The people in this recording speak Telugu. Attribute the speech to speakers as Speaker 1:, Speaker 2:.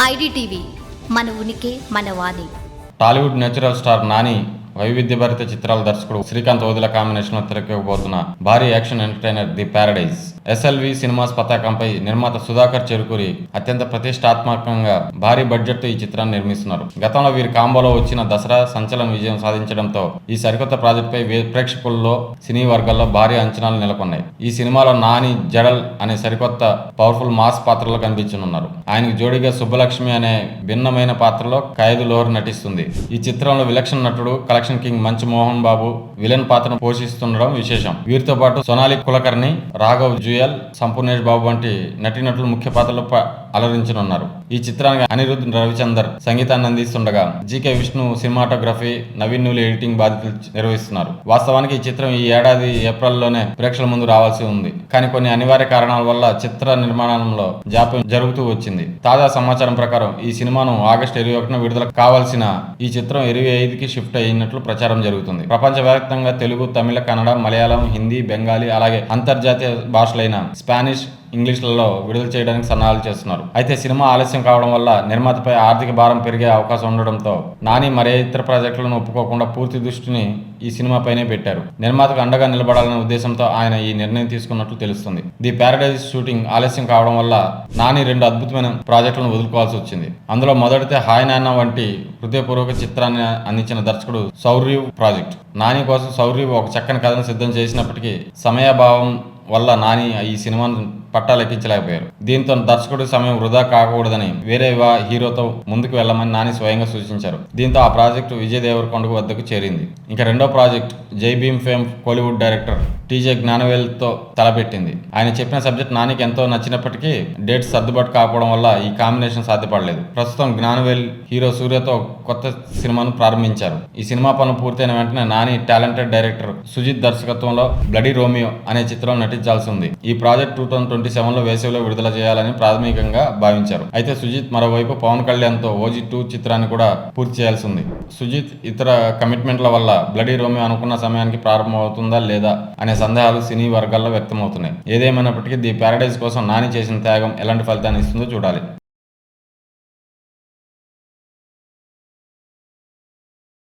Speaker 1: ఐడిటీవీ మన ఉనికి మన వాణి.
Speaker 2: టాలీవుడ్ నేచురల్ స్టార్ నాని వైవిధ్యభరిత చిత్రాల దర్శకుడు శ్రీకాంత్ ఓదిల కాంబినేషన్లో తెరకెక్కబోతున్న భారీ action entertainer the Paradise SLV cinemas పతాకంపై నిర్మాత సుధాకర్ చెరుకూరి అత్యంత ప్రతిష్టాత్మకంగా భారీ బడ్జెట్ తో ఈ చిత్రాన్ని నిర్మిస్తున్నారు. గతంలో వీరి కాంబోలో వచ్చిన దసరా సంచలన విజయం సాధించడంతో ఈ సరికొత్త ప్రాజెక్టుపై ప్రేక్షకుల్లో సినీ వర్గాల్లో భారీ అంచనాలు నెలకొన్నాయి. ఈ సినిమాలో నాని జడల్ అనే సరికొత్త పవర్ఫుల్ మాస్ పాత్రలో కనిపించనున్నారు. ఆయనకు జోడీగా సుబ్బలక్ష్మి అనే భిన్నమైన పాత్రలో ఖైదు లోహర్ నటిస్తుంది. ఈ చిత్రంలో విలక్షణ నటుడు కలెక్షన్ కింగ్ మంచు మోహన్ బాబు విలన్ పాత్రను పోషిస్తుండడం విశేషం. వీరితో పాటు సోనాలి కులకర్ణి, రాఘవ్ జుయల్, సంపూర్ణేష్ బాబు వంటి నటీనటులు ముఖ్య పాత్రలో అలరించనున్నారు. ఈ చిత్రానికి అనిరుద్ రవిచందర్ సంగీతాన్ని అందిస్తుండగా జీకే విష్ణు సినిమాటోగ్రఫీ, నవీన్ నూలి ఎడిటింగ్ బాధ్యతలు నిర్వహిస్తున్నారు. వాస్తవానికి ఈ చిత్రం ఈ ఏడాది ఏప్రిల్లోనే ప్రేక్షకుల ముందు రావాల్సి ఉంది. కానీ కొన్ని అనివార్య కారణాల వల్ల చిత్ర నిర్మాణంలో జాప్యం జరుగుతూ వచ్చింది. తాజా సమాచారం ప్రకారం ఈ సినిమాను ఆగస్టు 21న విడుదల కావాల్సిన ఈ చిత్రం 25కి షిఫ్ట్ అయినట్లు ప్రచారం జరుగుతుంది. ప్రపంచవ్యాప్తంగా తెలుగు, తమిళ, కన్నడ, మలయాళం, హిందీ, బెంగాలీ అలాగే అంతర్జాతీయ భాషలైన స్పానిష్, ఇంగ్లీష్లలో విడుదల చేయడానికి సన్నాహాలు చేస్తున్నారు. అయితే సినిమా ఆలస్యం కావడం వల్ల నిర్మాతపై ఆర్థిక భారం పెరిగే అవకాశం ఉండడంతో నాని మరే ఇతర ప్రాజెక్టులను ఒప్పుకోకుండా పూర్తి దృష్టిని ఈ సినిమాపైనే పెట్టారు. నిర్మాతకు అండగా నిలబడాలనే ఉద్దేశంతో ఆయన ఈ నిర్ణయం తీసుకున్నట్లు తెలుస్తుంది. ది ప్యారడైజ్ షూటింగ్ ఆలస్యం కావడం వల్ల నాని 2 అద్భుతమైన ప్రాజెక్టులను వదులుకోవాల్సి వచ్చింది. అందులో మొదటిదే హాయ్ నాన్న వంటి హృదయపూర్వక చిత్రాన్ని అందించిన దర్శకుడు సౌర్యు ప్రాజెక్ట్. నాని కోసం సౌర్యు ఒక చక్కని కథను సిద్ధం చేసినప్పటికీ సమయాభావం వల్ల నాని ఈ సినిమాను పట్టాలెక్కించలేకపోయారు. దీంతో దర్శకుడి సమయం వృధా కాకూడదని వేరే హీరోతో ముందుకు వెళ్లమని నాని స్వయంగా సూచించారు. దీంతో ఆ ప్రాజెక్టు విజయ్ దేవరకొండ వద్దకు చేరింది. ఇంకా రెండో project Jai Bhim fame Kollywood director TJ జ్ఞానవేల్తో తలపెట్టింది. ఆయన చెప్పిన సబ్జెక్ట్ నానికి ఎంతో నచ్చినప్పటికీ డేట్స్ సర్దుబాటు కాకపోవడం వల్ల ఈ కాంబినేషన్ సాధ్యపడలేదు. ప్రస్తుతం జ్ఞానవేల్ హీరో సూర్యతో కొత్త సినిమాను ప్రారంభించారు. ఈ సినిమా పనులు పూర్తయిన వెంటనే నాని టాలెంటెడ్ డైరెక్టర్ సుజిత్ దర్శకత్వంలో బ్లడీ రోమియో అనే చిత్రం నటించాల్సి ఉంది. ఈ ప్రాజెక్ట్ 2027లో వేసవిలో విడుదల చేయాలని ప్రాథమికంగా భావించారు. అయితే సుజిత్ మరోవైపు పవన్ కళ్యాణ్తో ఓజీ 2 చిత్రాన్ని కూడా పూర్తి చేయాల్సి ఉంది. సుజిత్ ఇతర కమిట్మెంట్ల వల్ల బ్లడీ రోమియో అనుకున్న సమయానికి ప్రారంభమవుతుందా లేదా అనే సందేహాలు సినీ వర్గాల్లో వ్యక్తమవుతున్నాయి. ఏదేమైనప్పటికీ ది ప్యారడైజ్ కోసం నాని చేసిన త్యాగం ఎలాంటి ఫలితాన్ని ఇస్తుందో చూడాలి.